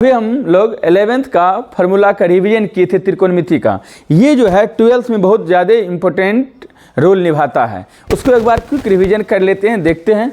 अभी हम लोग 11th का फार्मूला का रिवीजन किए थे त्रिकोणमिति का। ये जो है 12th में बहुत ज़्यादा इम्पोर्टेंट रोल निभाता है। उसको एक बार क्विक रिवीजन कर लेते हैं। देखते हैं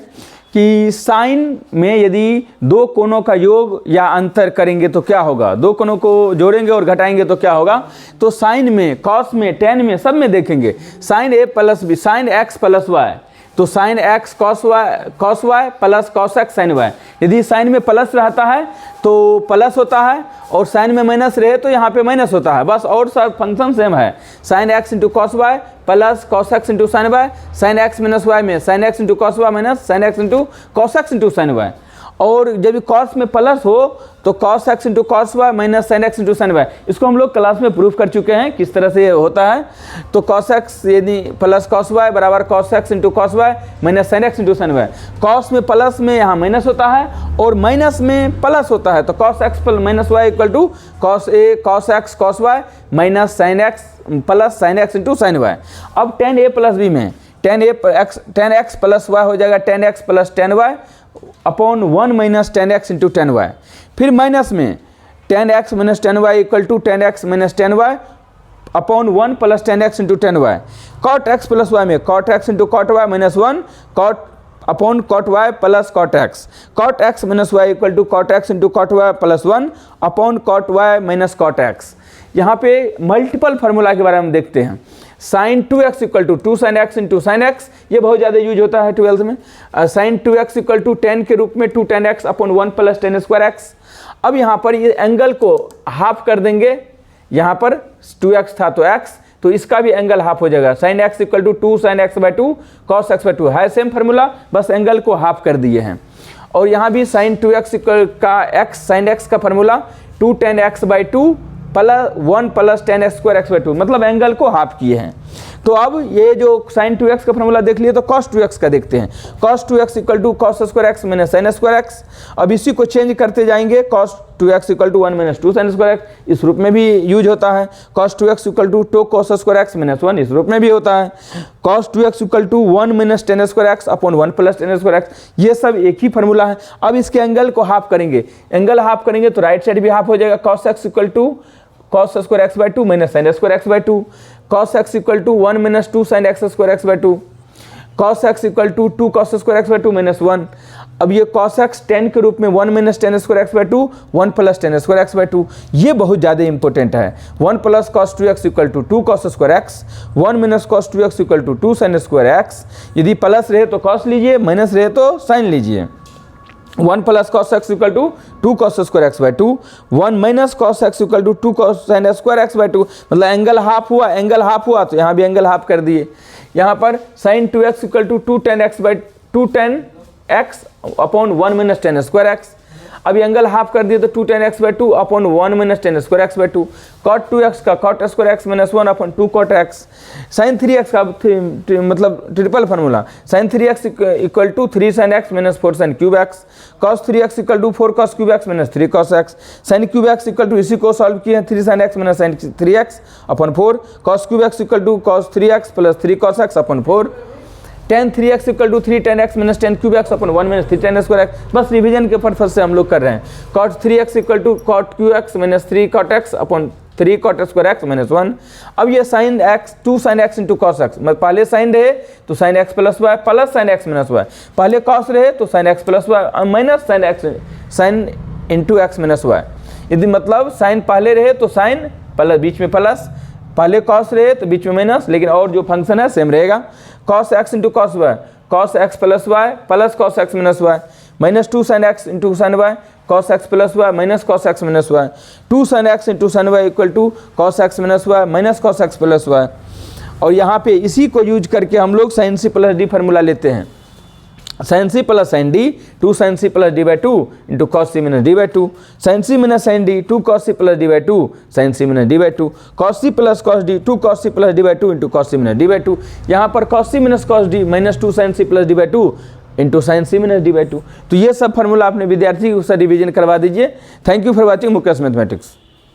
कि साइन में यदि दो कोणों का योग या अंतर करेंगे तो क्या होगा, दो कोणों को जोड़ेंगे और घटाएंगे तो क्या होगा। तो साइन में, कॉस में, टेन में, सब में देखेंगे sine A plus B, sine x plus Y, तो sine X cos Y plus cos X sine Y. यदि साइन में प्लस रहता है तो प्लस होता है और साइन में माइनस रहे तो यहाँ पे माइनस होता है, बस। और सब फंक्शन सेम है। Sine x into cos Y plus cos x into sine Y, sine x minus Y में sine x into cos Y minus sine x into cos x into sine Y. और जब cos में plus हो तो cos x into cos Y minus sine x into sine Y. इसको हम लोग class में प्रूफ कर चुके हैं किस तरह से ये होता है। तो कॉस एक्स यदि प्लस कॉस वाई बराबर cos x into cos Y minus sine x into sine y. Cos में प्लस में यहाँ माइनस होता है और माइनस में प्लस होता है, तो cos x plus minus Y equal to cos a cos x cos Y minus sine x plus sine x into sine y. अब टेन ए प्लस बी में टेन एक्स प्लस वाई हो जाएगा tan x plus tan y upon 1 minus tan x into tan y. फिर minus में tan x minus tan y equal to tan x minus tan y upon 1 plus tan x into tan Y. Cot X plus Y में cot X into cot Y minus 1 cot upon cot Y plus cot X. Cot X minus Y equal to cot X into cot Y plus 1 upon cot Y minus cot X. यहाँ पे multiple formula के बारे में देखते हैं। Sine 2x equal to 2 sine x into sine X, ये बहुत ज़्यादा यूज होता है 12th में। साइन 2x इक्वल टू 10 के रूप में 2 tan x upon 1 plus tan square x. अब यहाँ पर ये एंगल को हाफ कर देंगे, यहाँ पर 2x था तो x, तो इसका भी एंगल हाफ हो जाएगा। Sine x equal to 2 sine x by 2 cos x by 2 है सेम फार्मूला, बस एंगल को हाफ कर दिए हैं। और यहाँ भी साइन 2x इक्वल का x साइन x का formula 2 tan x by 2 plus 1 plus tan x square x by 2, मतलब एंगल को हाफ किए हैं। तो अब ये जो साइन 2x का फॉर्मूला देख लिए तो cos 2x का देखते हैं। cos 2x equal to cos square x minus sine square x. अब इसी को चेंज करते जाएंगे, cos 2x equal to 1 minus 2 sine square x, इस रूप में भी यूज होता है। cos 2x equal to 2 cos square x minus 1, इस रूप में भी होता है। cos 2x equal to 1 minus tan square x upon 1 plus tan square x, ये सब एक ही फार्मूला है। अब इसके एंगल को हाफ करेंगे, एंगल हाफ करेंगे तो राइट साइड भी हाफ हो जाएगा। cos x equal to cos square x by 2 minus sine square x by 2। cos x equal to 1 minus 2 sine x square x by 2। cos x equal to 2 cos square x by 2 minus 1। अब ये cos x 10 के रूप में 1 minus tan square x by 2 1 plus tan square x by 2, ये बहुत ज़्यादा important है। 1 plus cos 2x equal to 2 cos square x, 1 minus cos 2x equal to 2 sine square x. यदि प्लस रहे तो cos लीजिए, माइनस रहे तो साइन लीजिए। 1 plus cos x equal to 2 cos square x by 2, 1 minus cos x equal to 2 cos sine square x by 2, मतलब angle half हुआ, angle half हुआ तो यहाँ भी एंगल हाफ कर दिए। यहाँ पर sine 2x equal to 2 tan x by 2 tan x upon 1 minus tan square x. अब एंगल हाफ कर दिए तो 2 tan x by 2 upon 1 minus tan square x by 2। cot 2x का cot square x minus 1 upon 2 cot x। Sine 3x का मतलब triple formula, sine 3x equal to 3 sine x minus 4 sine cube x. cos 3x equal to 4 cos cube x minus 3 cos x। Sine cube x equal to इसी को solve किए 3 sine x minus sine 3x upon 4। cos cube x equal to cos 3x plus 3 cos x upon 4। tan 3x equal to 3 tan x minus 10 cube x upon 1 minus 3 tan square x, बस revision के purpose से हम लोग कर रहे हैं। cot 3x equal to cot cube x minus 3 cot x upon 3 cot square x minus 1। अब ये sine x 2 sine x into cos x, मतलब पहले साइन रहे तो sine x plus y plus sine x minus y, पहले cos रहे तो sine x plus y minus sine x sine into x minus y. यदि मतलब साइन पहले रहे तो साइन प्लस बीच में प्लस, पहले कॉस रहे तो बीच में माइनस, लेकिन और जो फंक्शन है सेम रहेगा। cos x into cos y cos x plus y plus cos x minus y minus 2 sine x into sine y cos x plus y minus cos x minus y. 2 sine x into sine y equal to cos x minus y minus cos x plus y. और यहाँ पे इसी को use करके हम लोग sine c plus d formula लेते हैं। Sine c plus sine d 2 sine c plus d by 2 into cos c minus d by 2। Sine c minus sine d 2 cos c plus d by 2 sine c minus d by 2। cos c plus cos d 2 cos c plus d by 2 into cos c minus d by 2। यहाँ पर cos c minus cos d minus 2 sine c plus d by 2 into sine c minus d by 2। तो ये सब formula अपने विद्यार्थी को revision करवा दीजिए। Thank you for watching Mukesh mathematics.